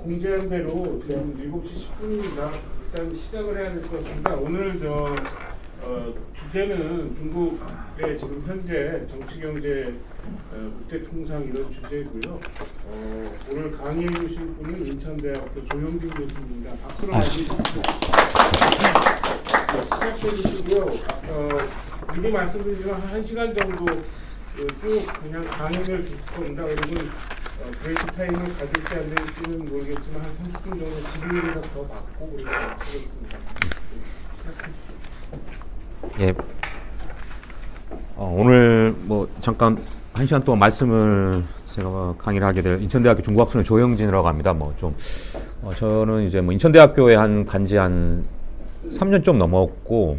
공지한 대로 지금 7시 10분입니다. 일단 시작을 해야 될 것 같습니다. 오늘 주제는 중국의 지금 현재 정치, 경제, 국제 통상 이런 주제고요. 오늘 강의해 주실 분은 인천대학교 조영진 교수입니다. 박수로 맞이해주시고 시작해 주시고요. 미리 말씀드리지만 한 1시간 정도 쭉 그냥 강의를 듣을 겁니다. 여러분 브레이크 타임을 가질지 안 될지는 모르겠지만 한 30분 정도 질의응답 더 받고 우리가 마치겠습니다. 예. 오늘 뭐 잠깐 1시간 동안 말씀을 제가 강의를 하게 될 인천대학교 중국학부는 조영진이라고 합니다. 저는 이제 인천대학교에 간지 한 3년 좀 넘었고,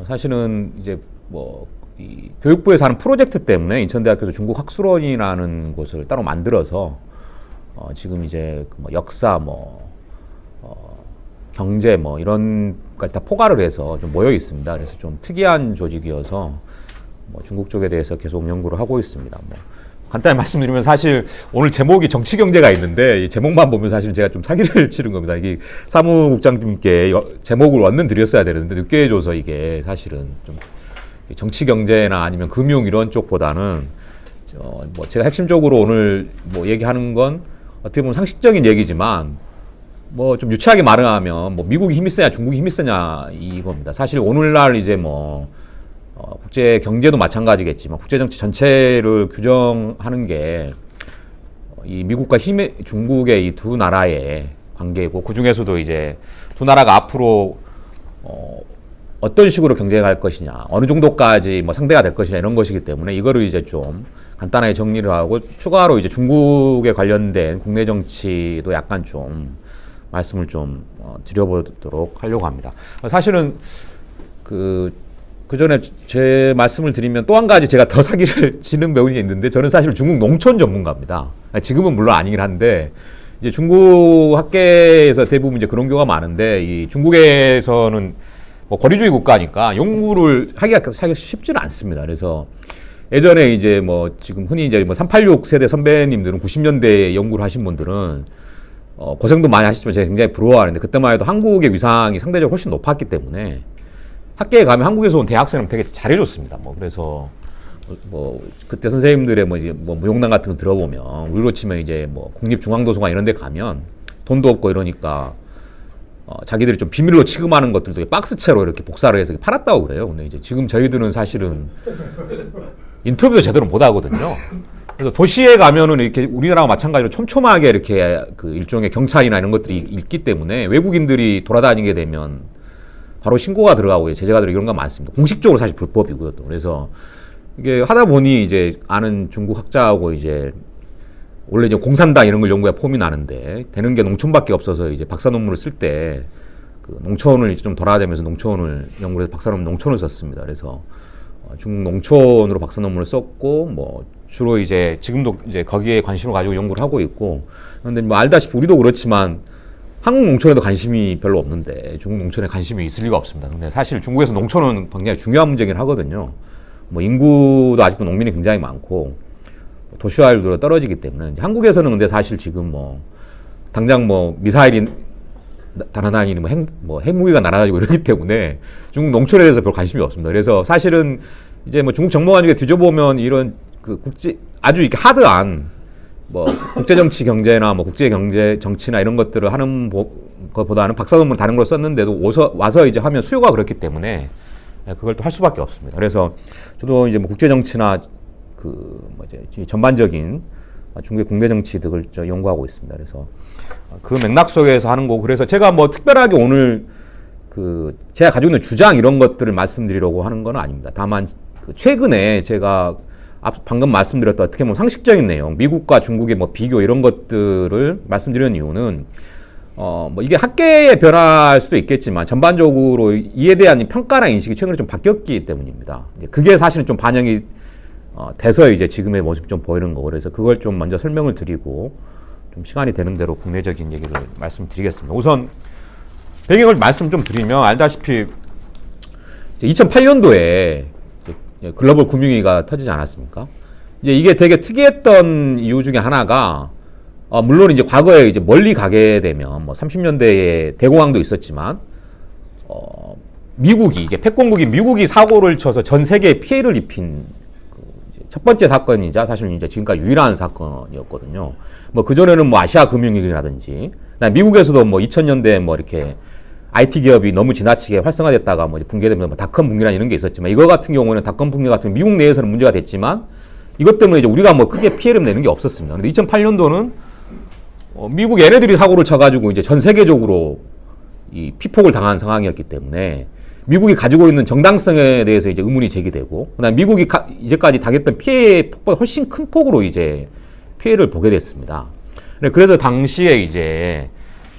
사실은 이제 이 교육부에서 하는 프로젝트 때문에 인천대학교도 중국학술원이라는 곳을 따로 만들어서 지금 이제 역사 경제 이런 것까지 다 포괄을 해서 좀 모여 있습니다. 그래서 좀 특이한 조직이어서 중국 쪽에 대해서 계속 연구를 하고 있습니다. 간단히 말씀드리면 사실 오늘 제목이 정치 경제가 있는데 이 제목만 보면 사실 제가 좀 사기를 치른 겁니다. 이게 사무국장님께 제목을 얼른 드렸어야 되는데 늦게 해줘서 이게 사실은 좀 정치 경제나 아니면 금융 이런 쪽보다는 제가 핵심적으로 오늘 얘기하는 건 어떻게 보면 상식적인 얘기지만 좀 유치하게 말하면 미국이 힘이 세냐 중국이 힘이 세냐 이겁니다. 사실 오늘날 이제 국제 경제도 마찬가지겠지만 국제 정치 전체를 규정하는 게 이 미국과 중국의 이 두 나라의 관계고, 그 중에서도 이제 두 나라가 앞으로 어떤 식으로 경쟁할 것이냐, 어느 정도까지 상대가 될 것이냐 이런 것이기 때문에 이거를 이제 좀 간단하게 정리를 하고 추가로 이제 중국에 관련된 국내 정치도 약간 좀 말씀을 좀 드려보도록 하려고 합니다. 사실은 그 전에 제 말씀을 드리면 또 한 가지 제가 더 사기를 치는 부분이 있는데, 저는 사실 중국 농촌 전문가입니다. 지금은 물론 아니긴 한데 이제 중국 학계에서 대부분 이제 그런 경우가 많은데, 이 중국에서는 거리주의 국가니까 연구를 하기가 사실 쉽지는 않습니다. 그래서 예전에 이제 지금 흔히 이제 386 세대 선배님들은 90년대에 연구를 하신 분들은 고생도 많이 하시지만 제가 굉장히 부러워하는데, 그때만 해도 한국의 위상이 상대적으로 훨씬 높았기 때문에 학계에 가면 한국에서 온 대학생은 되게 잘해줬습니다. 그래서 그때 선생님들의 무용담 같은 거 들어보면 우리로 치면 이제 국립중앙도서관 이런 데 가면 돈도 없고 이러니까 자기들이 좀 비밀로 취급하는 것들도 박스채로 이렇게 복사를 해서 팔았다고 그래요. 근데 이제 지금 저희들은 사실은 인터뷰도 제대로 못 하거든요. 그래서 도시에 가면은 이렇게 우리나라와 마찬가지로 촘촘하게 이렇게 그 일종의 경찰이나 이런 것들이 있기 때문에 외국인들이 돌아다니게 되면 바로 신고가 들어가고 제재가 들어가고 이런 거 많습니다. 공식적으로 사실 불법이고요. 또. 그래서 이게 하다 보니 이제 아는 중국 학자하고 이제 원래 이제 공산당 이런 걸 연구해 폼이 나는데 되는 게 농촌밖에 없어서 이제 박사 논문을 쓸 때 그 농촌을 이제 좀 돌아다니면서 농촌을 연구해서 박사 논문 농촌을 썼습니다. 그래서 중국 농촌으로 박사 논문을 썼고 주로 이제 지금도 이제 거기에 관심을 가지고 연구를 하고 있고, 그런데 알다시피 우리도 그렇지만 한국 농촌에도 관심이 별로 없는데 중국 농촌에 관심이 있을 리가 없습니다. 근데 사실 중국에서 농촌은 굉장히 중요한 문제긴 하거든요. 인구도 아직도 농민이 굉장히 많고 도시화율도 떨어지기 때문에 한국에서는 근데 사실 지금 당장 미사일이 날아다니는 핵무기가 날아다니고 이러기 때문에 중국 농촌에 대해서 별 관심이 없습니다. 그래서 사실은 이제 중국 정보관 중에 뒤져보면 이런 아주 이렇게 하드한 국제 정치 경제나 국제 경제 정치나 이런 것들을 하는 것보다는 박사 논문 다른 걸 썼는데도 와서 이제 하면 수요가 그렇기 때문에 그걸 또 할 수밖에 없습니다. 그래서 저도 이제 국제 정치나 전반적인 중국의 국내 정치 등을 연구하고 있습니다. 그래서 그 맥락 속에서 하는 거고, 그래서 제가 특별하게 오늘 제가 가지고 있는 주장 이런 것들을 말씀드리려고 하는 건 아닙니다. 다만 최근에 제가 방금 말씀드렸던 어떻게 보면 상식적인 내용, 미국과 중국의 비교 이런 것들을 말씀드리는 이유는 이게 학계의 변화일 수도 있겠지만 전반적으로 이에 대한 평가나 인식이 최근에 좀 바뀌었기 때문입니다. 그게 사실은 좀 반영이 돼서 이제 지금의 모습이 좀 보이는 거고, 그래서 그걸 좀 먼저 설명을 드리고 좀 시간이 되는 대로 국내적인 얘기를 말씀드리겠습니다. 우선 배경을 말씀 좀 드리면 알다시피 2008년도에 글로벌 금융위기가 터지지 않았습니까? 이제 이게 되게 특이했던 이유 중에 하나가 물론 이제 과거에 이제 멀리 가게 되면 뭐 30년대에 대공황도 있었지만 미국이 이게 패권국인 미국이 사고를 쳐서 전 세계에 피해를 입힌 그 이제 첫 번째 사건이자 사실 이제 지금까지 유일한 사건이었거든요. 뭐 그전에는 뭐 아시아 금융위기라든지 미국에서도 뭐 2000년대에 뭐 이렇게 IT 기업이 너무 지나치게 활성화됐다가 뭐 붕괴되면서 뭐 닷컴 붕괴나 이런 게 있었지만 이거 같은 경우는 닷컴 붕괴 같은 미국 내에서는 문제가 됐지만 이것 때문에 이제 우리가 뭐 크게 피해를 내는 게 없었습니다. 근데 2008년도는 미국 얘네들이 사고를 쳐가지고 이제 전 세계적으로 이 피폭을 당한 상황이었기 때문에 미국이 가지고 있는 정당성에 대해서 이제 의문이 제기되고, 그다음 미국이 이제까지 당했던 피해의 폭보다 훨씬 큰 폭으로 이제 피해를 보게 됐습니다. 그래서 당시에 이제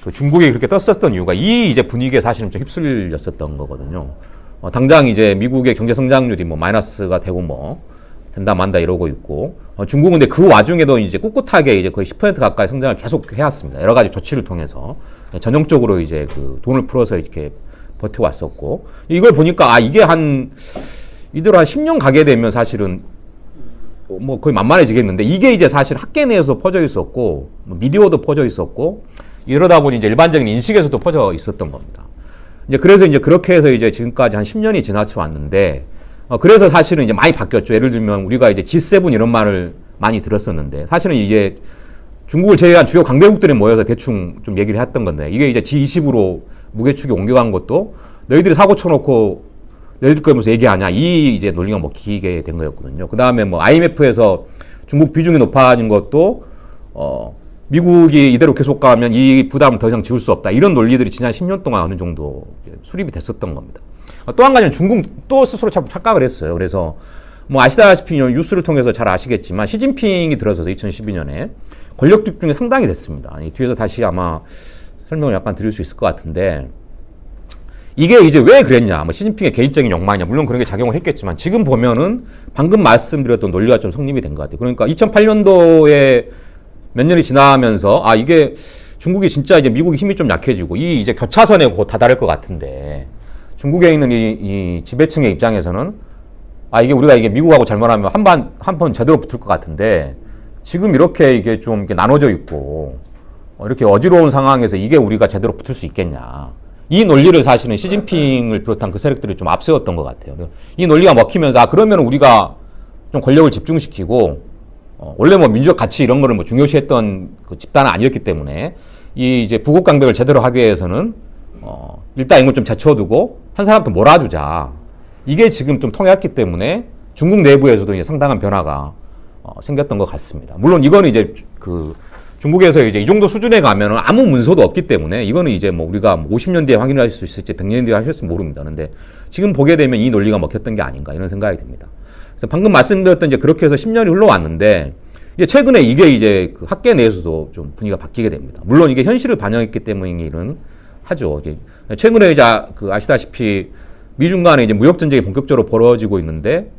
그 중국이 그렇게 떴었던 이유가 이 이제 분위기에 사실은 좀 휩쓸렸었던 거거든요. 당장 이제 미국의 경제 성장률이 뭐 마이너스가 되고 뭐 된다 만다 이러고 있고, 중국은 근데 그 와중에도 이제 꿋꿋하게 이제 거의 10% 가까이 성장을 계속 해왔습니다. 여러 가지 조치를 통해서 전형적으로 이제 그 돈을 풀어서 이렇게 버텨왔었고, 이걸 보니까 이게 이대로 한 10년 가게 되면 사실은 뭐 거의 만만해지겠는데, 이게 이제 사실 학계 내에서 퍼져 있었고 뭐 미디어도 퍼져 있었고 이러다 보니 이제 일반적인 인식에서도 퍼져 있었던 겁니다. 이제 그래서 이제 그렇게 해서 이제 지금까지 한 10년이 지나쳐 왔는데, 그래서 사실은 이제 많이 바뀌었죠. 예를 들면 우리가 이제 G7 이런 말을 많이 들었었는데, 사실은 이게 중국을 제외한 주요 강대국들이 모여서 대충 좀 얘기를 했던 건데, 이게 이제 G20으로 무게축이 옮겨간 것도 너희들이 사고 쳐놓고 너희들 거면서 얘기하냐, 이 이제 논리가 먹히게 된 거였거든요. 그 다음에 뭐 IMF에서 중국 비중이 높아진 것도 미국이 이대로 계속 가면 이 부담을 더 이상 지울 수 없다, 이런 논리들이 지난 10년 동안 어느 정도 수립이 됐었던 겁니다. 또 한 가지는 중국 또 스스로 참 착각을 했어요. 그래서 뭐 아시다시피 뉴스를 통해서 잘 아시겠지만 시진핑이 들어서서 2012년에 권력 집중이 상당히 됐습니다. 뒤에서 다시 아마 설명을 약간 드릴 수 있을 것 같은데, 이게 이제 왜 그랬냐, 뭐 시진핑의 개인적인 욕망이냐, 물론 그런 게 작용을 했겠지만 지금 보면은 방금 말씀드렸던 논리가 좀 성립이 된 것 같아요. 그러니까 2008년도에 몇 년이 지나면서 이게 중국이 진짜 이제 미국의 힘이 좀 약해지고 이 이제 교차선에 곧 다다를 것 같은데, 중국에 있는 이 지배층의 입장에서는 이게 우리가 이게 미국하고 잘못하면 한 번 제대로 붙을 것 같은데, 지금 이렇게 이게 좀 이렇게 나눠져 있고 이렇게 어지러운 상황에서 이게 우리가 제대로 붙을 수 있겠냐, 이 논리를 사실은 시진핑을 비롯한 그 세력들이 좀 앞세웠던 것 같아요. 이 논리가 먹히면서 그러면 우리가 좀 권력을 집중시키고, 원래 뭐 민주적 가치 이런 거를 뭐 중요시했던 그 집단은 아니었기 때문에 이 이제 부국 강백을 제대로 하기 위해서는 일단 이걸 좀 제쳐두고 한 사람도 몰아주자, 이게 지금 좀 통했기 때문에 중국 내부에서도 이제 상당한 변화가 생겼던 것 같습니다. 물론 이거는 이제 그 중국에서 이제 이 정도 수준에 가면은 아무 문서도 없기 때문에 이거는 이제 뭐 우리가 50년 뒤에 확인할 수 있을지 100년 뒤에 하실지 모릅니다. 그런데 지금 보게 되면 이 논리가 먹혔던 게 아닌가 이런 생각이 듭니다. 그래서 방금 말씀드렸던 이제 그렇게 해서 10년이 흘러왔는데, 이제 최근에 이게 이제 그 학계 내에서도 좀 분위기가 바뀌게 됩니다. 물론 이게 현실을 반영했기 때문이긴 하죠. 이제 최근에 이제 그 아시다시피 미중 간에 이제 무역 전쟁이 본격적으로 벌어지고 있는데,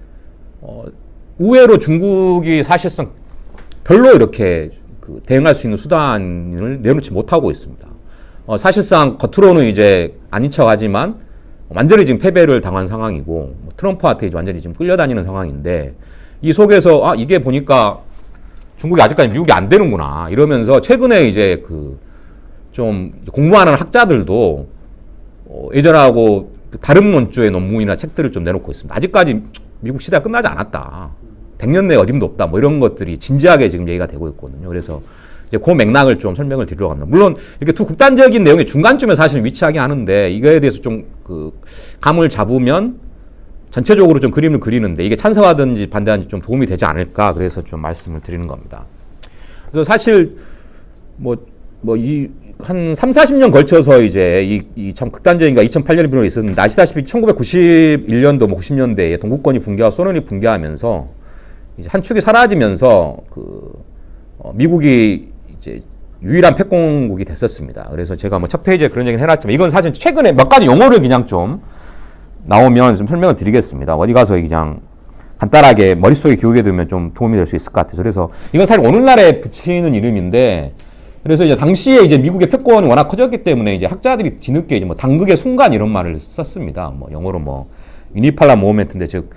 의외로 중국이 사실상 별로 이렇게 그 대응할 수 있는 수단을 내놓지 못하고 있습니다. 사실상 겉으로는 이제 아닌 척하지만 완전히 지금 패배를 당한 상황이고, 뭐 트럼프한테 이제 완전히 지금 끌려다니는 상황인데, 이 속에서 이게 보니까 중국이 아직까지 미국이 안 되는구나 이러면서 최근에 이제 그 좀 공부하는 학자들도 예전하고 다른 논조의 논문이나 책들을 좀 내놓고 있습니다. 아직까지 미국 시대가 끝나지 않았다, 100년 내에 어림도 없다, 뭐 이런 것들이 진지하게 지금 얘기가 되고 있거든요. 그래서 이제 그 맥락을 좀 설명을 드리려고 합니다. 물론 이렇게 두 극단적인 내용의 중간쯤에 사실 위치하긴 하는데, 이거에 대해서 좀 그 감을 잡으면 전체적으로 좀 그림을 그리는데 이게 찬성하든지 반대하든지 좀 도움이 되지 않을까, 그래서 좀 말씀을 드리는 겁니다. 그래서 사실 한 3, 40년 걸쳐서 이제 이 참 극단적인 게 2008년에 비롯해 있었는데, 아시다시피 1991년도 90년대에 동구권이 붕괴하고 소련이 붕괴하면서 이제 한 축이 사라지면서 미국이 이제 유일한 패권국이 됐었습니다. 그래서 제가 뭐 첫 페이지에 그런 얘기를 해놨지만, 이건 사실 최근에 몇 가지 용어를 그냥 좀 나오면 좀 설명을 드리겠습니다. 어디 가서 그냥 간단하게 머릿속에 기억에 두면 좀 도움이 될 수 있을 것 같아서. 그래서 이건 사실 오늘날에 붙이는 이름인데, 그래서 이제 당시에 이제 미국의 패권이 워낙 커졌기 때문에 이제 학자들이 뒤늦게 이제 뭐 당극의 순간 이런 말을 썼습니다. 뭐 영어로 뭐 유니팔라 모멘트인데, 즉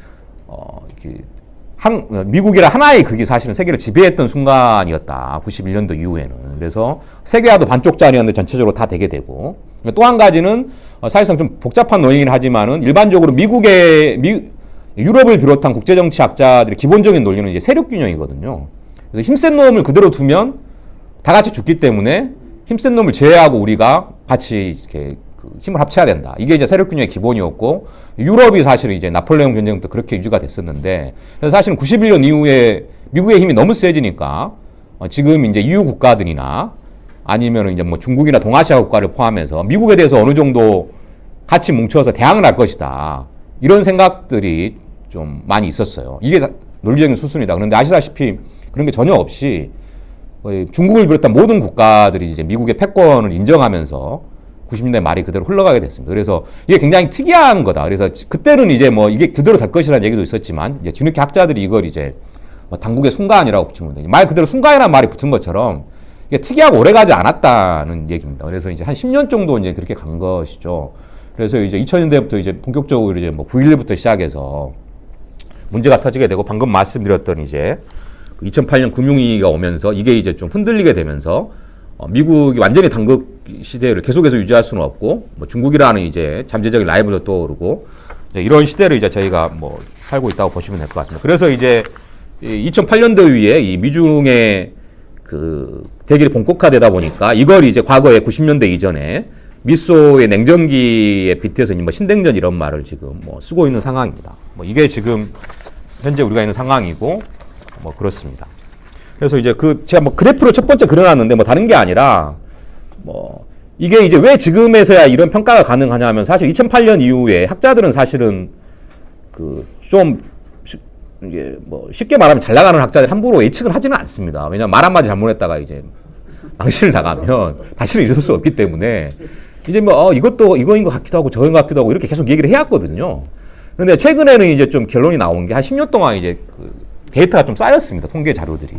미국이라 하나의 극이 사실은 세계를 지배했던 순간이었다. 91년도 이후에는. 그래서 세계화도 반쪽짜리였는데 전체적으로 다 되게 되고. 또 한 가지는 사실상 좀 복잡한 논의긴 하지만은 일반적으로 유럽을 비롯한 국제정치학자들의 기본적인 논리는 이제 세력균형이거든요. 그래서 힘센 놈을 그대로 두면 다 같이 죽기 때문에 힘센 놈을 제외하고 우리가 같이 이렇게 힘을 합쳐야 된다. 이게 이제 세력균형의 기본이었고, 유럽이 사실은 이제 나폴레옹 전쟁 때 그렇게 유지가 됐었는데, 그래서 사실은 91년 이후에 미국의 힘이 너무 세지니까, 지금 이제 EU 국가들이나 아니면 이제 뭐 중국이나 동아시아 국가를 포함해서 미국에 대해서 어느 정도 같이 뭉쳐서 대항을 할 것이다. 이런 생각들이 좀 많이 있었어요. 이게 논리적인 수순이다. 그런데 아시다시피 그런 게 전혀 없이 중국을 비롯한 모든 국가들이 이제 미국의 패권을 인정하면서 90년대 말이 그대로 흘러가게 됐습니다. 그래서 이게 굉장히 특이한 거다. 그래서 그때는 이제 뭐 이게 그대로 될 것이라는 얘기도 있었지만, 이제 뒤늦게 학자들이 이걸 이제 뭐 당국의 순간이라고 붙인 건데, 말 그대로 순간이라는 말이 붙은 것처럼 이게 특이하고 오래 가지 않았다는 얘기입니다. 그래서 이제 한 10년 정도 이제 그렇게 간 것이죠. 그래서 이제 2000년대부터 이제 본격적으로 이제 뭐 9.11부터 시작해서 문제가 터지게 되고, 방금 말씀드렸던 이제 2008년 금융위기가 오면서 이게 이제 좀 흔들리게 되면서 미국이 완전히 단극 시대를 계속해서 유지할 수는 없고, 뭐 중국이라는 이제 잠재적인 라이벌도 떠오르고, 이런 시대를 이제 저희가 뭐 살고 있다고 보시면 될 것 같습니다. 그래서 이제 2008년도 이후에 이 미중의 그 대결이 본격화되다 보니까 이걸 이제 과거에 90년대 이전에 미소의 냉전기에 빗대서 뭐 신냉전 이런 말을 지금 뭐 쓰고 있는 상황입니다. 뭐 이게 지금 현재 우리가 있는 상황이고 뭐 그렇습니다. 그래서 이제 제가 뭐 그래프를 첫 번째 그려놨는데 뭐 다른 게 아니라 뭐 이게 이제 왜 지금에서야 이런 평가가 가능하냐면, 사실 2008년 이후에 학자들은 사실은 좀 이게 뭐 쉽게 말하면 잘 나가는 학자들 함부로 예측을 하지는 않습니다. 왜냐면 말 한마디 잘못했다가 이제 망신을 나가면 다시는 이룰 수 없기 때문에 이제 뭐 이것도 이거인 것 같기도 하고 저거인 것 같기도 하고 이렇게 계속 얘기를 해왔거든요. 그런데 최근에는 이제 좀 결론이 나온 게 한 10년 동안 이제 데이터가 좀 쌓였습니다. 통계 자료들이.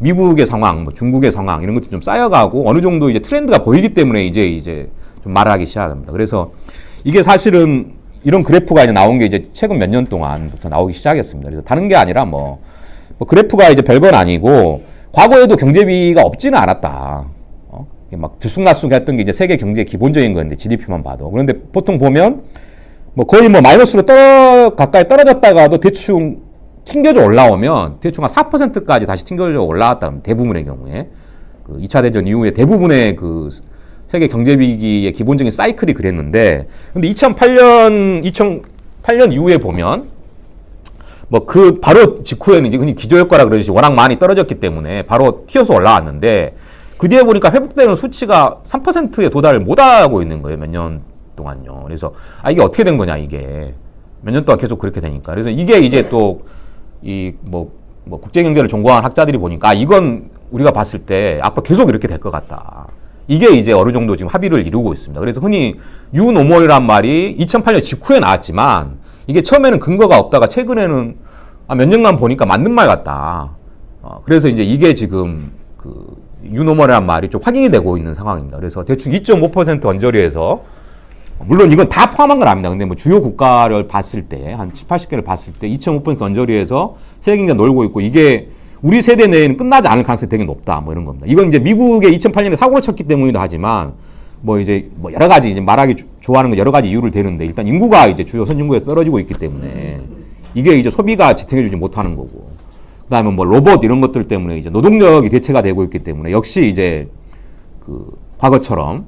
미국의 상황, 뭐 중국의 상황 이런 것도 좀 쌓여가고 어느 정도 이제 트렌드가 보이기 때문에 이제 좀 말을 하기 시작합니다. 그래서 이게 사실은 이런 그래프가 이제 나온 게 이제 최근 몇 년 동안부터 나오기 시작했습니다. 그래서 다른 게 아니라 뭐 그래프가 이제 별건 아니고, 과거에도 경제비가 없지는 않았다. 막 들쑥날쑥했던 게 이제 세계 경제의 기본적인 건데, GDP만 봐도. 그런데 보통 보면 뭐 거의 뭐 마이너스로 가까이 떨어졌다가도 대충 튕겨져 올라오면 대충 한 4%까지 다시 튕겨져 올라왔다. 대부분의 경우에 2차 대전 이후에 대부분의 세계 경제위기의 기본적인 사이클이 그랬는데, 근데 2008년 이후에 보면 뭐 바로 직후에는 이제 흔히 기저효과라 그러듯이 워낙 많이 떨어졌기 때문에 바로 튀어서 올라왔는데, 그 뒤에 보니까 회복되는 수치가 3%에 도달을 못하고 있는 거예요. 몇 년 동안요. 그래서 이게 어떻게 된 거냐, 이게 몇 년 동안 계속 그렇게 되니까. 그래서 이게 이제 또 뭐 국제경제를 전공한 학자들이 보니까 이건 우리가 봤을 때 앞으로 계속 이렇게 될 것 같다. 이게 이제 어느 정도 지금 합의를 이루고 있습니다. 그래서 흔히 유노멀이란 말이 2008년 직후에 나왔지만, 이게 처음에는 근거가 없다가 최근에는 몇 년간 보니까 맞는 말 같다. 그래서 이제 이게 지금 유노멀이란 말이 좀 확인이 되고 있는 상황입니다. 그래서 대충 2.5% 언저리에서, 물론 이건 다 포함한 건 아닙니다. 근데 뭐 주요 국가를 봤을 때, 한 70, 80개를 봤을 때 2.5% 언저리에서 세계 경제가 놀고 있고, 이게 우리 세대 내에는 끝나지 않을 가능성이 되게 높다. 뭐 이런 겁니다. 이건 이제 미국의 2008년에 사고를 쳤기 때문이기도 하지만, 뭐 이제 뭐 여러 가지 이제 말하기 좋아하는 건 여러 가지 이유를 대는데, 일단 인구가 이제 주요 선진국에서 떨어지고 있기 때문에 이게 이제 소비가 지탱해주지 못하는 거고, 그다음에 뭐 로봇 이런 것들 때문에 이제 노동력이 대체가 되고 있기 때문에, 역시 이제 과거처럼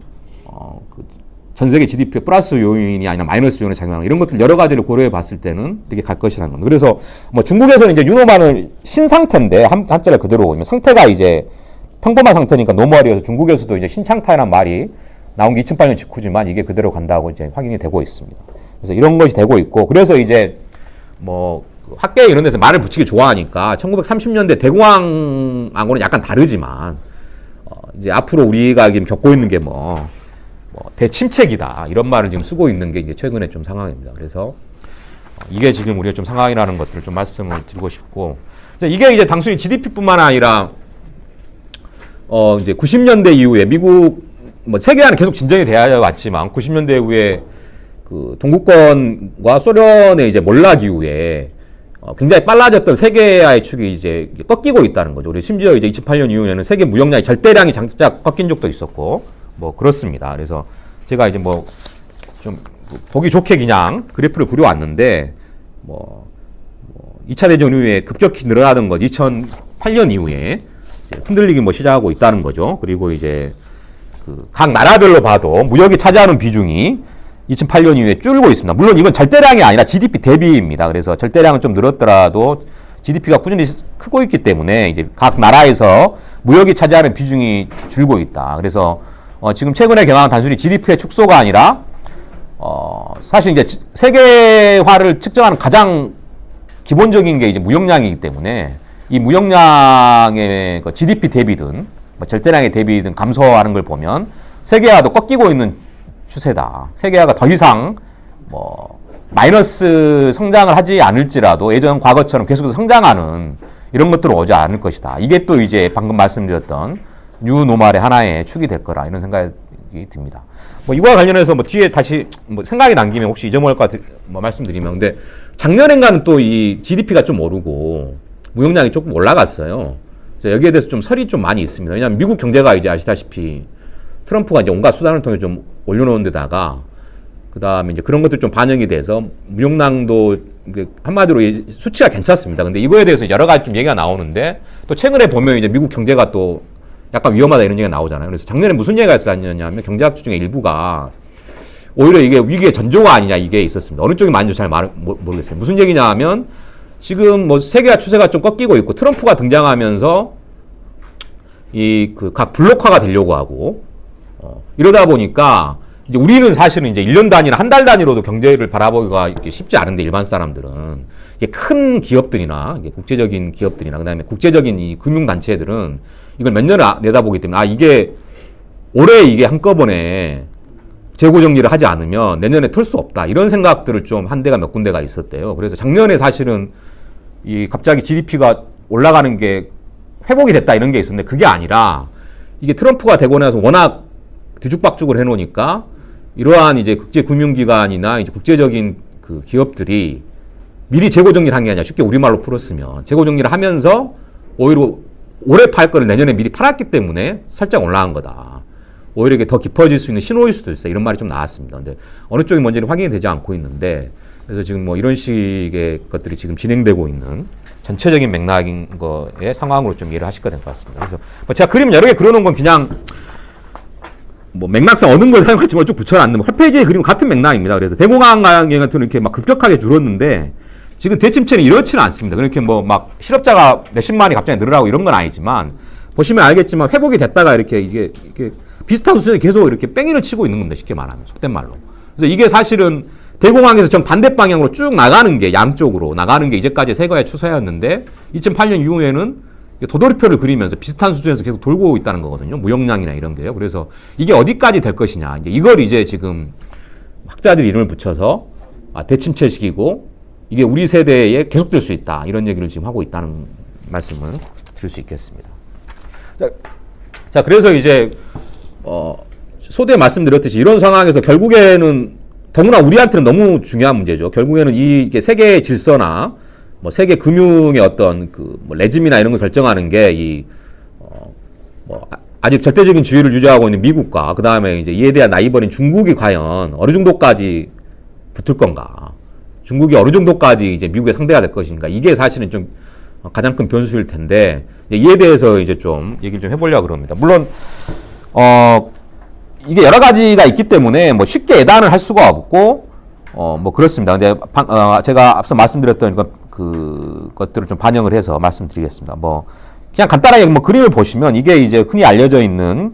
전 세계 GDP의 플러스 요인이 아니라 마이너스 요인을 작용하는 이런 것들 여러 가지를 고려해 봤을 때는 이렇게 갈 것이라는 겁니다. 그래서 뭐 중국에서는 이제 유노만을 신상태인데, 한자를 그대로 보면 상태가 이제 평범한 상태니까 노멀이어서, 중국에서도 이제 신창타이라는 말이 나온 게 2008년 직후지만 이게 그대로 간다고 이제 확인이 되고 있습니다. 그래서 이런 것이 되고 있고, 그래서 이제 뭐 학계 이런 데서 말을 붙이기 좋아하니까 1930년대 대공황하고는 약간 다르지만 이제 앞으로 우리가 지금 겪고 있는 게 뭐 대침체기다 이런 말을 지금 쓰고 있는 게 이제 최근에 좀 상황입니다. 그래서 이게 지금 우리가 좀 상황이라는 것들을 좀 말씀을 드리고 싶고, 이게 이제 단순히 GDP뿐만 아니라 이제 90년대 이후에 미국 뭐 세계화는 계속 진전이 되어 왔지만 90년대 이후에 동구권과 소련의 이제 몰락 이후에 굉장히 빨라졌던 세계화의 축이 이제 꺾이고 있다는 거죠. 우리 심지어 이제 2008년 이후에는 세계 무역량의 절대량이 장짝 꺾인 적도 있었고, 뭐 그렇습니다. 그래서 제가 이제 뭐 좀 보기 좋게 그냥 그래프를 그려왔는데, 2차 대전 이후에 급격히 늘어나던 것, 2008년 이후에 이제 흔들리기 뭐 시작하고 있다는 거죠. 그리고 이제 각 나라별로 봐도 무역이 차지하는 비중이 2008년 이후에 줄고 있습니다. 물론 이건 절대량이 아니라 GDP 대비입니다. 그래서 절대량은 좀 늘었더라도 GDP가 꾸준히 크고 있기 때문에 이제 각 나라에서 무역이 차지하는 비중이 줄고 있다. 그래서 지금 최근에 경향은 단순히 GDP의 축소가 아니라 사실 이제 세계화를 측정하는 가장 기본적인 게 이제 무역량이기 때문에 이 무역량의 GDP 대비든 절대량의 대비든 감소하는 걸 보면 세계화도 꺾이고 있는 추세다. 세계화가 더 이상 마이너스 성장을 하지 않을지라도 예전 과거처럼 계속해서 성장하는 이런 것들은 오지 않을 것이다. 이게 또 이제 방금 말씀드렸던 뉴노멀의 하나의 축이 될 거라 이런 생각이 듭니다. 이거와 관련해서 뒤에 다시 생각이 난 김에 혹시 잊어먹을 것 같은 말씀드리면, 근데 작년엔가는 또 이 GDP가 좀 오르고 무역량이 조금 올라갔어요. 여기에 대해서 좀 설이 좀 많이 있습니다. 왜냐하면 미국 경제가 이제 아시다시피 트럼프가 이제 온갖 수단을 통해 좀 올려놓은 데다가 그 다음에 이제 그런 것들 좀 반영이 돼서 무역량도 한마디로 수치가 괜찮습니다. 근데 이거에 대해서 여러 가지 좀 얘기가 나오는데 또 최근에 보면 이제 미국 경제가 또 약간 위험하다 이런 얘기가 나오잖아요. 그래서 작년에 무슨 얘기가 있었냐면 경제학자 중에 일부가 오히려 이게 위기의 전조가 아니냐 이게 있었습니다. 어느 쪽이 맞는지 잘 모르겠어요. 무슨 얘기냐 하면 지금 세계화 추세가 좀 꺾이고 있고 트럼프가 등장하면서 각 블록화가 되려고 하고 이러다 보니까 이제 우리는 사실은 이제 1년 단위나 한 달 단위로도 경제를 바라보기가 쉽지 않은데 일반 사람들은 이게 큰 기업들이나 이게 국제적인 기업들이나 그다음에 국제적인 이 금융 단체들은 이걸 몇 년을 내다보기 때문에 이게 올해 이게 한꺼번에 재고 정리를 하지 않으면 내년에 털 수 없다 이런 생각들을 좀 한 대가 몇 군데가 있었대요. 그래서 작년에 사실은 갑자기 GDP가 올라가는 게 회복이 됐다 이런 게 있었는데 그게 아니라 이게 트럼프가 되고 나서 워낙 뒤죽박죽을 해놓으니까 이러한 이제 국제금융기관이나 이제 국제적인 그 기업들이 미리 재고 정리를 한 게 아니라 쉽게 우리말로 풀었으면 재고 정리를 하면서 오히려 올해 팔 거를 내년에 미리 팔았기 때문에 살짝 올라간 거다. 오히려 이게 더 깊어질 수 있는 신호일 수도 있어요. 이런 말이 좀 나왔습니다. 근데 어느 쪽이 뭔지는 확인이 되지 않고 있는데 그래서 지금 이런 식의 것들이 지금 진행되고 있는 전체적인 맥락인 거의 상황으로 좀 이해를 하실 것 같습니다. 그래서 제가 그림 여러 개 그려놓은 건 그냥 맥락상 어느 걸 사용할지 쭉 붙여놨는 홈페이지에 그림 같은 맥락입니다. 그래서 대공황 같은 경우는 이렇게 막 급격하게 줄었는데 지금 대침체는 이렇지는 않습니다. 그렇게 실업자가 몇십만이 갑자기 늘어나고 이런 건 아니지만 보시면 알겠지만 회복이 됐다가 이렇게 비슷한 수준에 계속 이렇게 뺑이를 치고 있는 겁니다. 쉽게 말하면 속된 말로. 그래서 이게 사실은 대공황에서 정 반대 방향으로 쭉 나가는 게 양쪽으로 나가는 게 이제까지 세계화의 추세였는데 2008년 이후에는 도돌이표를 그리면서 비슷한 수준에서 계속 돌고 있다는 거거든요. 무역량이나 이런 게요. 그래서 이게 어디까지 될 것이냐. 이걸 이제 지금 학자들이 이름을 붙여서 대침체식이고 이게 우리 세대에 계속될 수 있다. 이런 얘기를 지금 하고 있다는 말씀을 드릴 수 있겠습니다. 자, 그래서 이제 소대 말씀드렸듯이 이런 상황에서 결국에는 더구나 우리한테는 너무 중요한 문제죠. 결국에는 이게 세계 질서나 세계 금융의 어떤 레짐이나 이런 걸 결정하는 게 아직 절대적인 지위를 유지하고 있는 미국과 그 다음에 이제 이에 대한 나이버린 중국이 과연 어느 정도까지 붙을 건가? 중국이 어느 정도까지 이제 미국의 상대가 될 것인가? 이게 사실은 좀 가장 큰 변수일 텐데 이에 대해서 이제 좀 얘기를 좀 해보려고 그럽니다. 물론 이게 여러 가지가 있기 때문에 쉽게 예단을 할 수가 없고 그렇습니다. 근데 제가 앞서 말씀드렸던 것들을 좀 반영을 해서 말씀드리겠습니다. 그냥 간단하게 그림을 보시면 이게 이제 흔히 알려져 있는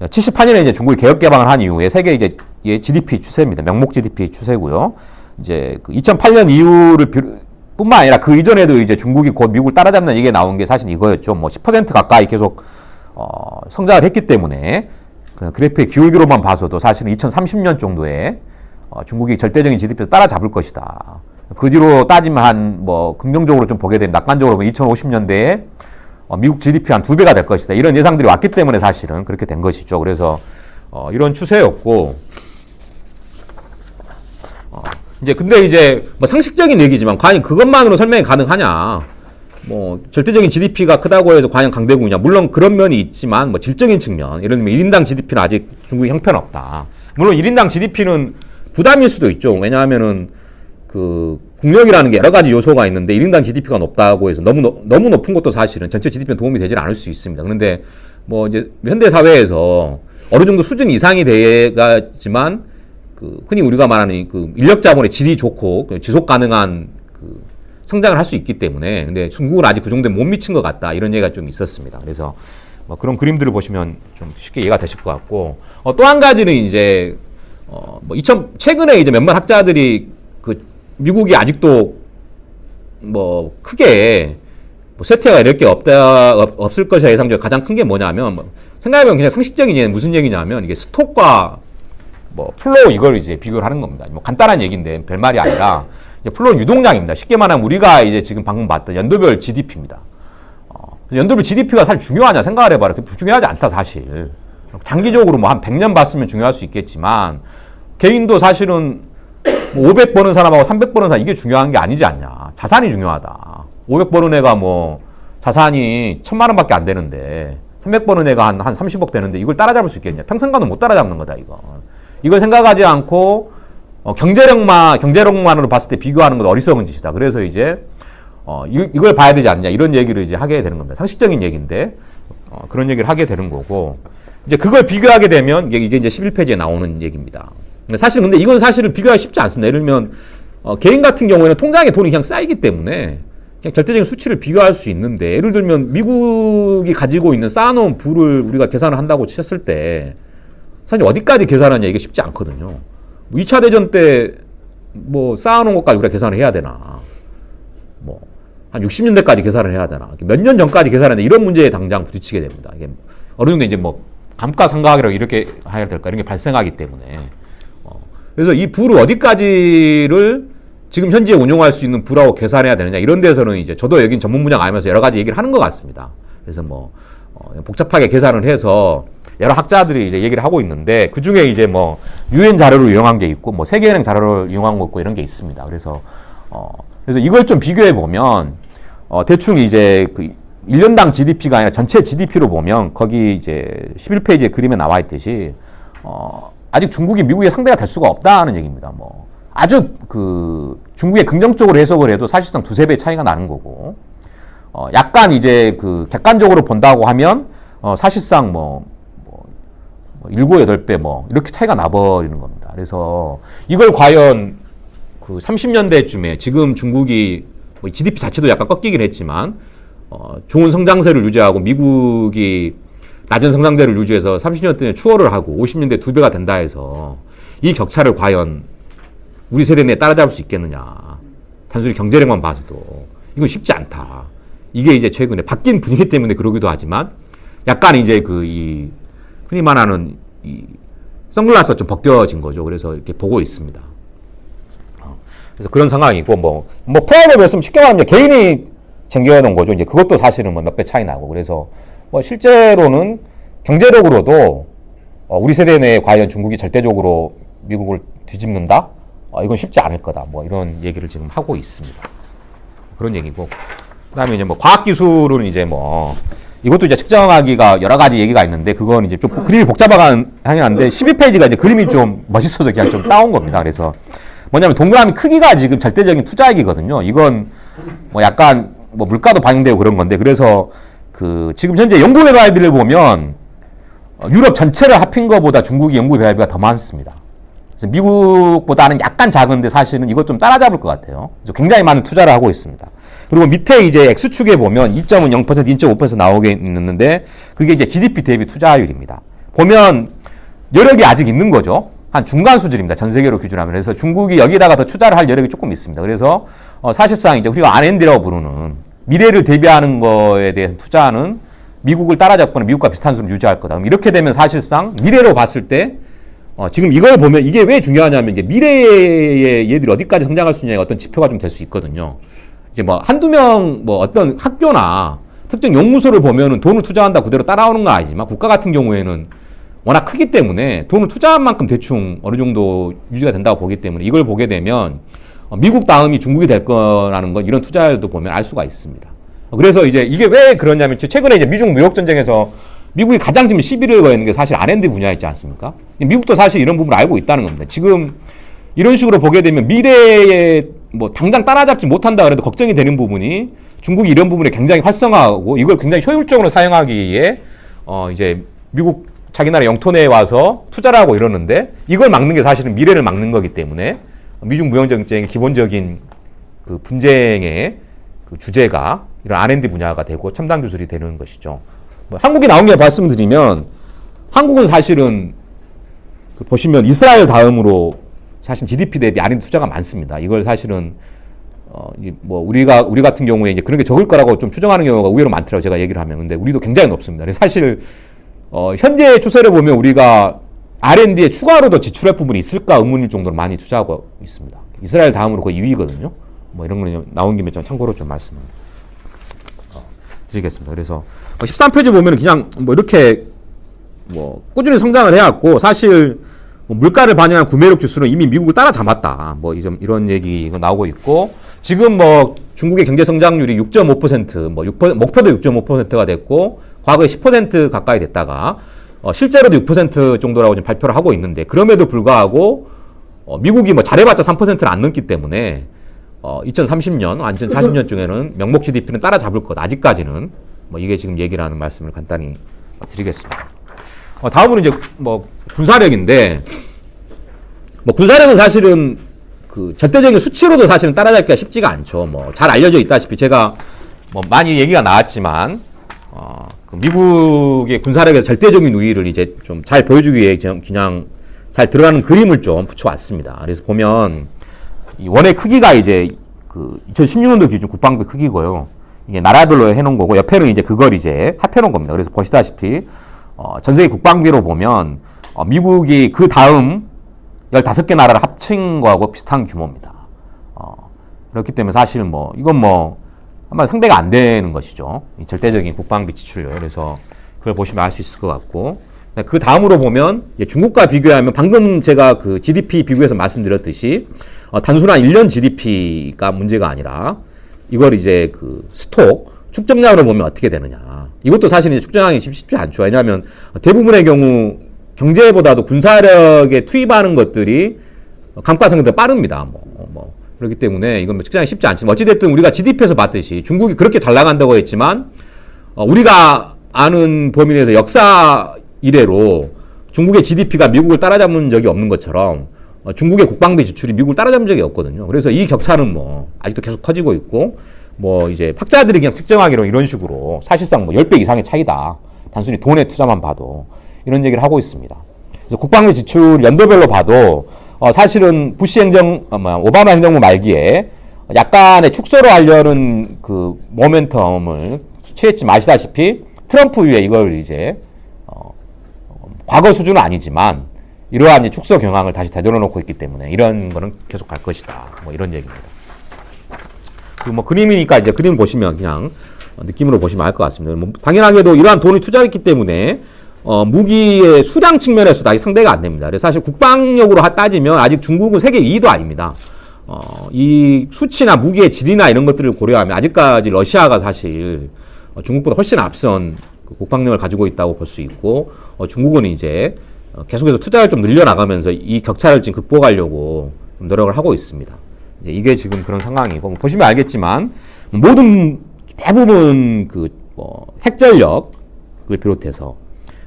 78년에 이제 중국이 개혁 개방을 한 이후에 세계 이제 GDP 추세입니다. 명목 GDP 추세고요. 이제 2008년 이후를 뿐만 아니라 그 이전에도 이제 중국이 곧 미국을 따라잡는 얘기가 나온 게 사실 이거였죠. 10% 가까이 계속 성장을 했기 때문에 그래프의 기울기로만 봐서도 사실은 2030년 정도에 중국이 절대적인 GDP에서 따라잡을 것이다. 그 뒤로 따지면 긍정적으로 좀 보게 되면 낙관적으로 보면 2050년대에 미국 GDP 한 2배가 될 것이다. 이런 예상들이 왔기 때문에 사실은 그렇게 된 것이죠. 그래서 이런 추세였고 이제 근데 이제 뭐 상식적인 얘기지만 과연 그것만으로 설명이 가능하냐? 뭐 절대적인 GDP가 크다고 해서 과연 강대국이냐? 물론 그런 면이 있지만 뭐 질적인 측면, 예를 들면 1인당 GDP는 아직 중국이 형편없다. 물론 1인당 GDP는 부담일 수도 있죠. 왜냐하면은 그 국력이라는 게 여러 가지 요소가 있는데 1인당 GDP가 높다고 해서 너무 높은 것도 사실은 전체 GDP에 도움이 되질 않을 수 있습니다. 그런데 뭐 이제 현대 사회에서 어느 정도 수준 이상이 돼가지만 그 흔히 우리가 말하는 그 인력 자본의 질이 좋고 지속 가능한 그 성장을 할 수 있기 때문에 근데 중국은 아직 그 정도에 못 미친 것 같다 이런 얘기가 좀 있었습니다. 그래서 뭐 그런 그림들을 보시면 좀 쉽게 이해가 되실 것 같고 또 한 가지는 이제 뭐 최근에 이제 몇몇 학자들이 그 미국이 아직도 뭐 크게 뭐 쇠퇴가 이렇게 없을 것이라 예상적 가장 큰 게 뭐냐면 뭐 생각해보면 그냥 상식적인 얘기는 무슨 얘기냐면 이게 스톡과 뭐 플로우 이걸 이제 비교를 하는 겁니다. 뭐 간단한 얘기인데 별말이 아니라 이제 플로우 유동량입니다. 쉽게 말하면 우리가 이제 지금 방금 봤던 연도별 GDP입니다. 연도별 GDP가 사실 중요하냐 생각을 해봐라. 중요하지 않다 사실. 장기적으로 뭐 한 100년 봤으면 중요할 수 있겠지만 개인도 사실은 뭐 500 버는 사람하고 300 버는 사람 이게 중요한 게 아니지 않냐. 자산이 중요하다. 500 버는 애가 뭐 자산이 1000만 원밖에 안 되는데 300 버는 애가 한 30억 되는데 이걸 따라잡을 수 있겠냐. 평생가는 못 따라잡는 거다 이거. 이걸 생각하지 않고 경제력만으로 봤을 때 비교하는 건 어리석은 짓이다. 그래서 이제 이걸 봐야 되지 않냐 이런 얘기를 이제 하게 되는 겁니다. 상식적인 얘기인데 그런 얘기를 하게 되는 거고 이제 그걸 비교하게 되면 이게 이제 11페이지에 나오는 얘기입니다. 사실 근데 이건 사실은 비교하기 쉽지 않습니다. 예를 들면 개인 같은 경우에는 통장에 돈이 그냥 쌓이기 때문에 그냥 절대적인 수치를 비교할 수 있는데 예를 들면 미국이 가지고 있는 쌓아놓은 부를 우리가 계산을 한다고 쳤을 때 사실 어디까지 계산하냐 이게 쉽지 않거든요. 2차 대전 때 뭐 쌓아놓은 것까지 우리가 계산을 해야 되나 뭐 한 60년대까지 계산을 해야 되나 몇 년 전까지 계산해야 되나 이런 문제에 당장 부딪히게 됩니다. 이게 어느 정도 이제 뭐 감가상각이라고 이렇게 해야 될까 이런 게 발생하기 때문에 그래서 이 부를 어디까지를 지금 현재 운용할 수 있는 부라고 계산해야 되느냐 이런 데서는 이제 저도 여긴 전문 분야가 아니면서 여러 가지 얘기를 하는 것 같습니다. 그래서 뭐 복잡하게 계산을 해서 여러 학자들이 이제 얘기를 하고 있는데 그 중에 이제 뭐 UN 자료를 이용한 게 있고 뭐 세계은행 자료를 이용한 거 있고 이런 게 있습니다. 그래서 이걸 좀 비교해 보면 대충 이제 그 1년당 GDP가 아니라 전체 GDP로 보면 거기 이제 11페이지에 그림에 나와 있듯이 아직 중국이 미국의 상대가 될 수가 없다는 얘기입니다. 뭐 아주 그 중국의 긍정적으로 해석을 해도 사실상 두세 배 차이가 나는 거고 약간 이제 그 객관적으로 본다고 하면 사실상 뭐 7, 8배 뭐 이렇게 차이가 나버리는 겁니다. 그래서 이걸 과연 그 30년대쯤에 지금 중국이 뭐 GDP 자체도 약간 꺾이긴 했지만 좋은 성장세를 유지하고 미국이 낮은 성장세를 유지해서 30년대에 추월을 하고 50년대 2배가 된다 해서 이 격차를 과연 우리 세대 내에 따라잡을 수 있겠느냐. 단순히 경제력만 봐서도 이건 쉽지 않다. 이게 이제 최근에 바뀐 분위기 때문에 그러기도 하지만 약간 이제 이 흔히 말하는 이 선글라스가 좀 벗겨진 거죠. 그래서 이렇게 보고 있습니다. 그래서 그런 상황이고 뭐 프라이머리 말씀 쉽게 말하면 개인이 챙겨놓은 거죠. 이제 그것도 사실은 뭐 몇 배 차이 나고 그래서 뭐 실제로는 경제력으로도 우리 세대 내에 과연 중국이 절대적으로 미국을 뒤집는다? 이건 쉽지 않을 거다. 뭐 이런 얘기를 지금 하고 있습니다. 그런 얘기고 그다음에 이제 뭐 과학기술은 이제 뭐 이것도 이제 측정하기가 여러 가지 얘기가 있는데 그건 이제 좀 그림이 복잡한 향이한데 12페이지가 이제 그림이 좀 멋있어서 그냥 좀 따온 겁니다. 그래서 뭐냐면 동그라미 크기가 지금 절대적인 투자액이거든요. 이건 뭐 약간 뭐 물가도 반영되고 그런 건데 그래서 그 지금 현재 연구 개발비를 보면 유럽 전체를 합힌 것보다 중국이 연구 개발비가 더 많습니다. 그래서 미국보다는 약간 작은데 사실은 이것 좀 따라잡을 것 같아요. 그래서 굉장히 많은 투자를 하고 있습니다. 그리고 밑에 이제 X축에 보면 2.0%, 2.5% 나오게 있는데 그게 이제 GDP 대비 투자율입니다. 보면 여력이 아직 있는 거죠. 한 중간 수준입니다. 전 세계로 기준하면. 그래서 중국이 여기다가 더 투자를 할 여력이 조금 있습니다. 그래서 사실상 이제 우리가 R&D라고 부르는 미래를 대비하는 거에 대한 투자는 미국을 따라잡거나 미국과 비슷한 수준을 유지할 거다. 이렇게 되면 사실상 미래로 봤을 때 지금 이걸 보면 이게 왜 중요하냐면 이제 미래에 얘들이 어디까지 성장할 수 있냐의 어떤 지표가 좀 될 수 있거든요. 이제 뭐 한두 명 뭐 어떤 학교나 특정 연구소를 보면은 돈을 투자한다 그대로 따라오는 건 아니지만 국가 같은 경우에는 워낙 크기 때문에 돈을 투자한 만큼 대충 어느 정도 유지가 된다고 보기 때문에 이걸 보게 되면 미국 다음이 중국이 될 거라는 건 이런 투자율도 보면 알 수가 있습니다. 그래서 이제 이게 왜 그러냐면 최근에 이제 미중 무역 전쟁에서 미국이 가장 지금 시비를 거는 게 사실 R&D 분야있지 않습니까? 미국도 사실 이런 부분을 알고 있다는 겁니다. 지금 이런 식으로 보게 되면 미래에 뭐 당장 따라잡지 못한다 그래도 걱정이 되는 부분이 중국이 이런 부분에 굉장히 활성화하고 이걸 굉장히 효율적으로 사용하기에 이제 미국 자기 나라 영토 내에 와서 투자를 하고 이러는데 이걸 막는 게 사실은 미래를 막는 거기 때문에 미중 무역 전쟁의 기본적인 그 분쟁의 그 주제가 이런 R&D 분야가 되고 첨단 기술이 되는 것이죠. 뭐 한국이 나온 게 말씀드리면 한국은 사실은 그 보시면 이스라엘 다음으로 사실 GDP 대비 R&D 투자가 많습니다. 이걸 사실은 뭐 우리 같은 경우에 이제 그런 게 적을 거라고 좀 추정하는 경우가 의외로 많더라고요. 제가 얘기를 하면. 근데 우리도 굉장히 높습니다. 그래서 사실 현재 추세를 보면 우리가 R&D에 추가로 더 지출할 부분이 있을까 의문일 정도로 많이 투자하고 있습니다. 이스라엘 다음으로 거의 2위거든요. 뭐 이런 거 나온 김에 좀 참고로 좀 말씀을 드리겠습니다. 그래서 13페이지 보면 그냥 뭐 이렇게 뭐 꾸준히 성장을 해왔고 사실 뭐 물가를 반영한 구매력 지수는 이미 미국을 따라잡았다. 뭐 이런 얘기가 나오고 있고 지금 뭐 중국의 경제 성장률이 6.5%, 뭐 목표도 6.5%가 됐고 과거에 10% 가까이 됐다가 실제로도 6% 정도라고 지금 발표를 하고 있는데 그럼에도 불구하고 미국이 뭐 잘해봤자 3%를 안 넘기 때문에 2030년, 2040년 중에는 명목 GDP는 따라잡을 것. 아직까지는 뭐 이게 지금 얘기를 하는 말씀을 간단히 드리겠습니다. 다음으로 이제 뭐 군사력인데 뭐 군사력은 사실은 그 절대적인 수치로도 사실은 따라잡기가 쉽지가 않죠. 뭐 잘 알려져 있다시피 제가 뭐 많이 얘기가 나왔지만 그 미국의 군사력에서 절대적인 우위를 이제 좀 잘 보여주기 위해 그냥 잘 들어가는 그림을 좀 붙여왔습니다. 그래서 보면 이 원의 크기가 이제 그 2016년도 기준 국방비 크기고요. 이게 나라별로 해놓은 거고 옆에는 이제 그걸 이제 합해놓은 겁니다. 그래서 보시다시피 전 세계 국방비로 보면 미국이 그 다음 15개 나라를 합친 거하고 비슷한 규모입니다. 그렇기 때문에 사실 뭐 이건 뭐 아마 상대가 안 되는 것이죠. 이 절대적인 국방비 지출료. 그래서 그걸 보시면 알 수 있을 것 같고 그 다음으로 보면 중국과 비교하면 방금 제가 그 GDP 비교해서 말씀드렸듯이 단순한 1년 GDP가 문제가 아니라 이걸 이제 그 스톡 축적량으로 보면 어떻게 되느냐. 이것도 사실 이제 축적량이 쉽지 않죠. 왜냐하면 대부분의 경우 경제보다도 군사력에 투입하는 것들이 감가상각이 더 빠릅니다. 그렇기 때문에 이건 뭐 측정이 쉽지 않지만 어찌됐든 우리가 GDP에서 봤듯이 중국이 그렇게 잘 나간다고 했지만 우리가 아는 범위 내에서 역사 이래로 중국의 GDP가 미국을 따라잡는 적이 없는 것처럼 중국의 국방비 지출이 미국을 따라잡은 적이 없거든요. 그래서 이 격차는 뭐 아직도 계속 커지고 있고 뭐 이제 학자들이 그냥 측정하기로 이런 식으로 사실상 뭐 10배 이상의 차이다. 단순히 돈의 투자만 봐도 이런 얘기를 하고 있습니다. 그래서 국방비 지출 연도별로 봐도 사실은 부시 행정, 오바마 행정부 말기에 약간의 축소를 하려는 그 모멘텀을 취했지만 아시다시피 트럼프 이후에 이걸 이제 과거 수준은 아니지만 이러한 축소 경향을 다시 되돌아놓고 있기 때문에 이런 거는 계속 갈 것이다. 뭐 이런 얘기입니다. 그리고 뭐 그림이니까 이제 그림 보시면 그냥 느낌으로 보시면 알 것 같습니다. 뭐 당연하게도 이러한 돈이 투자했기 때문에 무기의 수량 측면에서도 아직 상대가 안 됩니다. 그래서 사실 국방력으로 따지면 아직 중국은 세계 2위도 아닙니다. 이 수치나 무기의 질이나 이런 것들을 고려하면 아직까지 러시아가 사실 중국보다 훨씬 앞선 그 국방력을 가지고 있다고 볼 수 있고 중국은 이제 계속해서 투자를 좀 늘려나가면서 이 격차를 지금 극복하려고 노력을 하고 있습니다. 이게 지금 그런 상황이고 보시면 알겠지만 대부분 그 핵전력을 비롯해서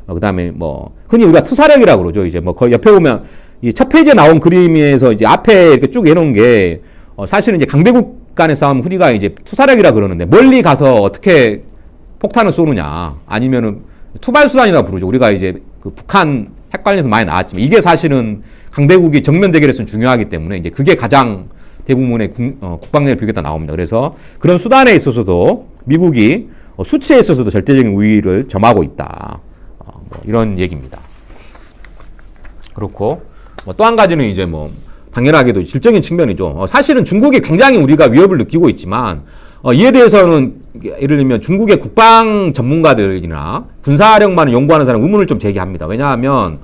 그다음에 뭐 흔히 우리가 투사력이라고 그러죠. 이제 뭐 옆에 보면 이 첫 페이지에 나온 그림에서 이제 앞에 이렇게 쭉 해놓은 게 사실은 이제 강대국 간의 싸움 우리가 이제 투사력이라 그러는데 멀리 가서 어떻게 폭탄을 쏘느냐 아니면은 투발수단이라고 부르죠. 우리가 이제 그 북한 핵 관련해서 많이 나왔지만 이게 사실은 강대국이 정면 대결에서는 중요하기 때문에 이제 그게 가장 대부분의 국방력을 비교했다 나옵니다. 그래서 그런 수단에 있어서도 미국이 수치에 있어서도 절대적인 우위를 점하고 있다. 뭐 이런 얘기입니다. 그렇고 또 한 가지는 이제 뭐 당연하게도 질적인 측면이죠. 사실은 중국이 굉장히 우리가 위협을 느끼고 있지만 이에 대해서는 예를 들면 중국의 국방 전문가들이나 군사력만을 연구하는 사람 의문을 좀 제기합니다. 왜냐하면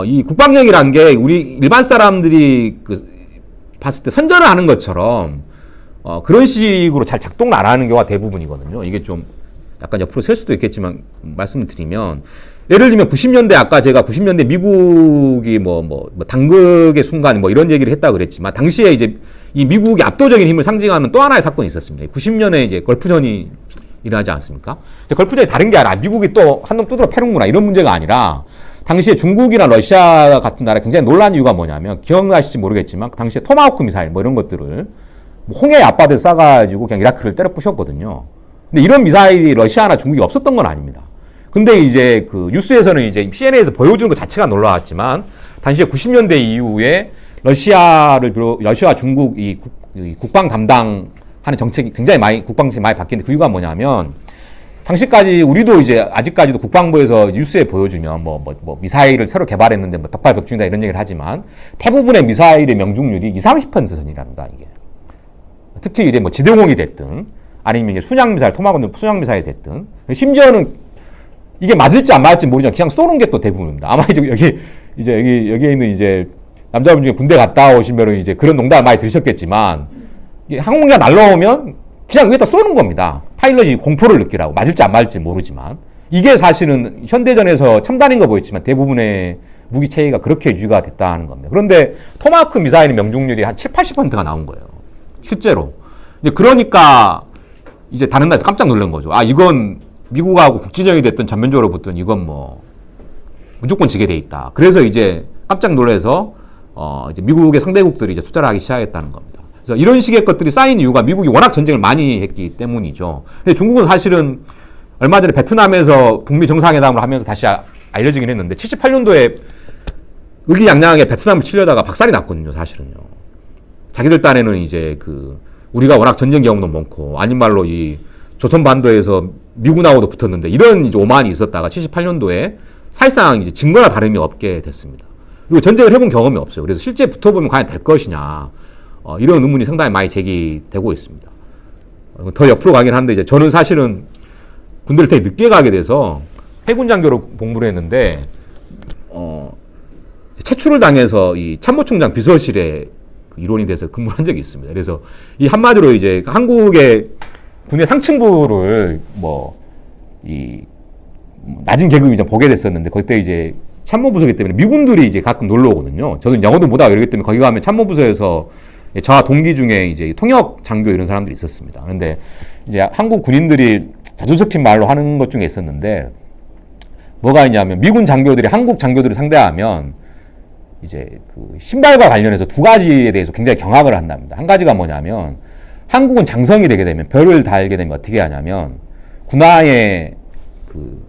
이 국방력이란 게 우리 일반 사람들이 그 봤을 때 선전을 하는 것처럼 그런 식으로 잘 작동을 안 하는 경우가 대부분이거든요. 이게 좀 약간 옆으로 셀 수도 있겠지만 말씀을 드리면 예를 들면 90년대 아까 제가 90년대 미국이 뭐 당극의 순간 뭐 이런 얘기를 했다고 그랬지만 당시에 이제 이 미국의 압도적인 힘을 상징하는 또 하나의 사건이 있었습니다. 90년에 이제 걸프전이 일어나지 않습니까? 걸프전이 다른 게 아니라 미국이 또 한 놈 두드러 패는구나 이런 문제가 아니라 당시에 중국이나 러시아 같은 나라 굉장히 놀란 이유가 뭐냐면 기억나실지 모르겠지만 당시에 토마호크 미사일 뭐 이런 것들을 홍해에 앞바다에 쏴가지고 그냥 이라크를 때려 부셨거든요. 근데 이런 미사일이 러시아나 중국이 없었던 건 아닙니다. 근데 이제 그 뉴스에서는 이제 CNN에서 보여주는 것 자체가 놀라웠지만 당시에 90년대 이후에 러시아와 중국 이 국방 담당하는 정책이 굉장히 많이 국방 정책이 많이 바뀌는데 그 이유가 뭐냐면 당시까지 우리도 이제 아직까지도 국방부에서 뉴스에 보여주면 뭐 미사일을 새로 개발했는데 뭐 벽발벽중이다 이런 얘기를 하지만 대부분의 미사일의 명중률이 20-30% 선이랍니다 이게. 특히 이제 뭐 지대공이 됐든 아니면 이제 순양 미사일 토마호크 순양 미사일이 됐든 심지어는 이게 맞을지 안 맞을지 모르지만 그냥 쏘는 게 또 대부분입니다. 아마 이제 여기에 있는 이제 남자분 중에 군대 갔다 오시면은 이제 그런 농담을 많이 들으셨겠지만 항공기가 날라오면 그냥 위에다 쏘는 겁니다. 파일럿이 공포를 느끼라고. 맞을지 안 맞을지 모르지만 이게 사실은 현대전에서 첨단인 거 보였지만 대부분의 무기 체계가 그렇게 유지가 됐다는 겁니다. 그런데 토마호크 미사일의 명중률이 한 70-80%가 나온 거예요. 실제로. 이제 그러니까 이제 다른 나라에서 깜짝 놀란 거죠. 아, 이건 미국하고 국진영이 됐든 전면적으로 붙든 이건 뭐 무조건 지게 돼 있다. 그래서 이제 깜짝 놀라서 이제 미국의 상대국들이 이제 투자를 하기 시작했다는 겁니다. 그래서 이런 식의 것들이 쌓인 이유가 미국이 워낙 전쟁을 많이 했기 때문이죠. 근데 중국은 사실은 얼마 전에 베트남에서 북미 정상회담을 하면서 다시 알려지긴 했는데 78년도에 의기양양하게 베트남을 치려다가 박살이 났거든요, 사실은요. 자기들 딴에는 이제 우리가 워낙 전쟁 경험도 많고 아닌 말로 이 조선반도에서 미군하고도 붙었는데 이런 이제 오만이 있었다가 78년도에 사실상 이제 증거나 다름이 없게 됐습니다. 그리고 전쟁을 해본 경험이 없어요. 그래서 실제 붙어보면 과연 될 것이냐 이런 의문이 상당히 많이 제기되고 있습니다. 더 옆으로 가긴 한데 이제 저는 사실은 군대를 되게 늦게 가게 돼서 해군 장교로 복무를 했는데 채출을 당해서 이 참모총장 비서실에 일원이 돼서 근무를 한 적이 있습니다. 그래서 이 한마디로 이제 한국의 군의 상층부를 낮은 계급이 좀 보게 됐었는데 그때 이제 참모부서이기 때문에 미군들이 이제 가끔 놀러 오거든요. 저도 영어도 못하고 이러기 때문에 거기 가면 참모부서에서 저와 동기 중에 이제 통역 장교 이런 사람들이 있었습니다. 그런데 이제 한국 군인들이 자주 섞인 말로 하는 것 중에 있었는데 뭐가 있냐면 미군 장교들이 한국 장교들을 상대하면 이제 신발과 관련해서 두 가지에 대해서 굉장히 경악을 한답니다. 한 가지가 뭐냐면 한국은 장성이 되게 되면 별을 달게 되면 어떻게 하냐면 군화에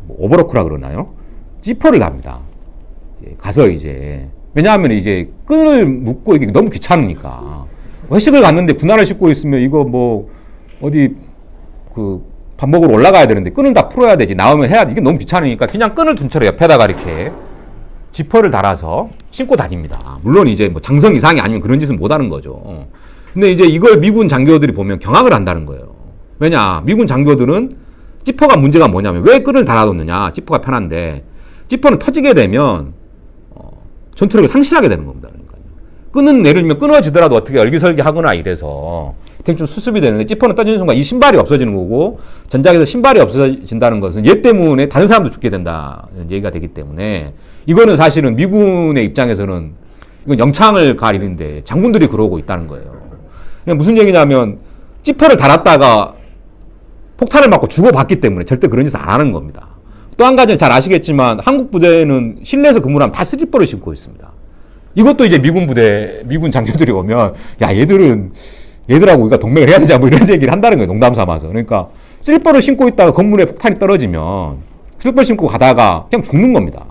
오버로크라 그러나요? 지퍼를 답니다. 가서 이제 왜냐하면 이제 끈을 묶고 이게 너무 귀찮으니까 회식을 갔는데 군화를 신고 있으면 이거 뭐 어디 밥 먹으러 올라가야 되는데 끈을 다 풀어야 되지 나오면 해야 돼 이게 너무 귀찮으니까 그냥 끈을 둔 채로 옆에다가 이렇게 지퍼를 달아서 신고 다닙니다. 물론 이제 뭐 장성 이상이 아니면 그런 짓은 못 하는 거죠. 근데 이제 이걸 미군 장교들이 보면 경악을 한다는 거예요. 왜냐 미군 장교들은 지퍼가 문제가 뭐냐면 왜 끈을 달아놓느냐 지퍼가 편한데 지퍼는 터지게 되면 전투력을 상실하게 되는 겁니다. 그러니까 끈은 예를 들면 끊어지더라도 어떻게 열기설기 하거나 이래서 대충 수습이 되는데 지퍼는 떠지는 순간 이 신발이 없어지는 거고 전장에서 신발이 없어진다는 것은 얘 때문에 다른 사람도 죽게 된다는 얘기가 되기 때문에 이거는 사실은 미군의 입장에서는 이건 영창을 가리는데 장군들이 그러고 있다는 거예요. 그냥 무슨 얘기냐면 지퍼를 달았다가 폭탄을 맞고 죽어봤기 때문에 절대 그런 짓을 안 하는 겁니다. 또 한 가지는 잘 아시겠지만 한국 부대는 실내에서 근무를 하면 다 슬리퍼를 신고 있습니다. 이것도 이제 미군 장교들이 오면 야 얘들하고 우리가 동맹을 해야 되자 뭐 이런 얘기를 한다는 거예요. 농담 삼아서. 그러니까 슬리퍼를 신고 있다가 건물에 폭탄이 떨어지면 슬리퍼 신고 가다가 그냥 죽는 겁니다.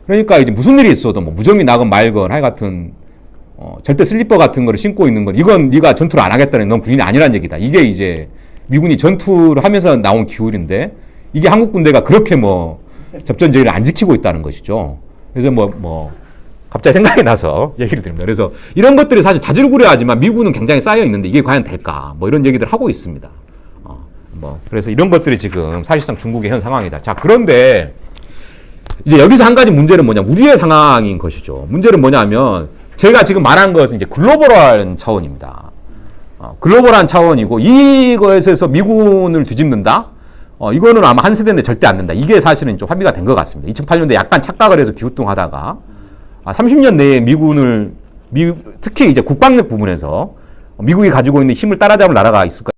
그러니까 이제 무슨 일이 있어도 뭐 무정이 나건 말건 하여튼 절대 슬리퍼 같은 거를 신고 있는 건 이건 네가 전투를 안 하겠다는 넌 군인이 아니란 얘기다. 이게 이제 미군이 전투를 하면서 나온 기울인데 이게 한국 군대가 그렇게 뭐 접전 제의를 안 지키고 있다는 것이죠. 그래서 갑자기 생각이 나서 얘기를 드립니다. 그래서 이런 것들이 사실 자질구레하지만 미군은 굉장히 쌓여 있는데 이게 과연 될까? 뭐 이런 얘기들 하고 있습니다. 그래서 이런 것들이 지금 사실상 중국의 현 상황이다. 자, 그런데 이제 여기서 한 가지 문제는 뭐냐? 우리의 상황인 것이죠. 문제는 뭐냐면 제가 지금 말한 것은 이제 글로벌한 차원입니다. 글로벌한 차원이고 이거에서 미군을 뒤집는다? 이거는 아마 한 세대인데 절대 안 된다. 이게 사실은 좀 합의가 된 것 같습니다. 2008년도에 약간 착각을 해서 기우뚱하다가 30년 내에 미군을 특히 이제 국방력 부분에서 미국이 가지고 있는 힘을 따라잡을 나라가 있을까?